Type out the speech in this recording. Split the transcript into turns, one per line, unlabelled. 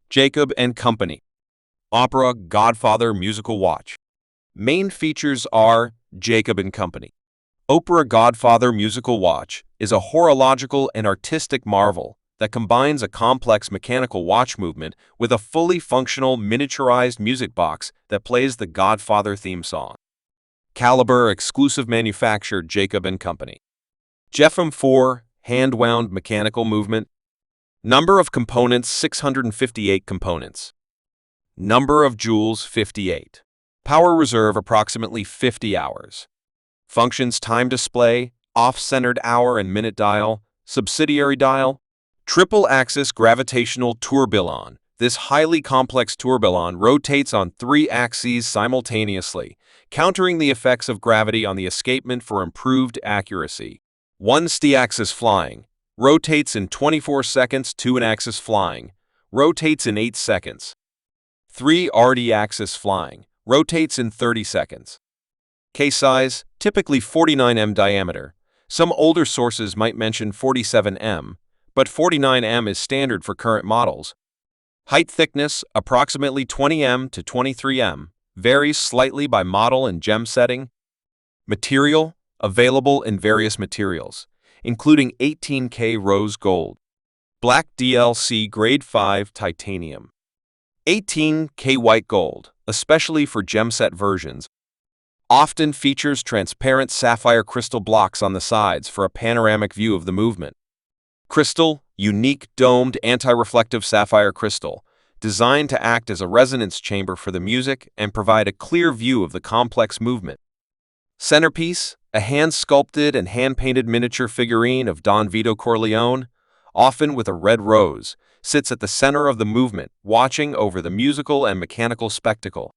Jacob and Company. Opera Godfather musical watch. Main features are Jacob and Company. Opera Godfather musical watch is a horological and artistic marvel that combines a complex mechanical watch movement with a fully functional miniaturized music box that plays the Godfather theme song. Caliber exclusive manufactured Jacob and Company. Jeffem 4 hand-wound mechanical movement. Number of components 658 components. Number of jewels 58. Power reserve approximately 50 hours. Functions time display, off-centered hour and minute dial, subsidiary dial. Triple-axis gravitational tourbillon. This highly complex tourbillon rotates on 3 axes simultaneously, countering the effects of gravity on the escapement for improved accuracy. 1 st-axis flying. Rotates in 24 seconds. 2 axis flying. Rotates in 8 seconds. 3 rd-axis flying. Rotates in 30 seconds. Case size, typically 49 m diameter. Some older sources might mention 47 m, but 49 m is standard for current models. Height thickness, approximately 20 m to 23 m, varies slightly by model and gem setting. Material, available in various materials, including 18K rose gold, black DLC grade 5 titanium, 18K white gold, especially for gem-set versions, often features transparent sapphire crystal blocks on the sides for a panoramic view of the movement. Crystal, unique domed anti-reflective sapphire crystal, designed to act as a resonance chamber for the music and provide a clear view of the complex movement. Centerpiece, a hand-sculpted and hand-painted miniature figurine of Don Vito Corleone, often with a red rose, sits at the center of the movement, watching over the musical and mechanical spectacle.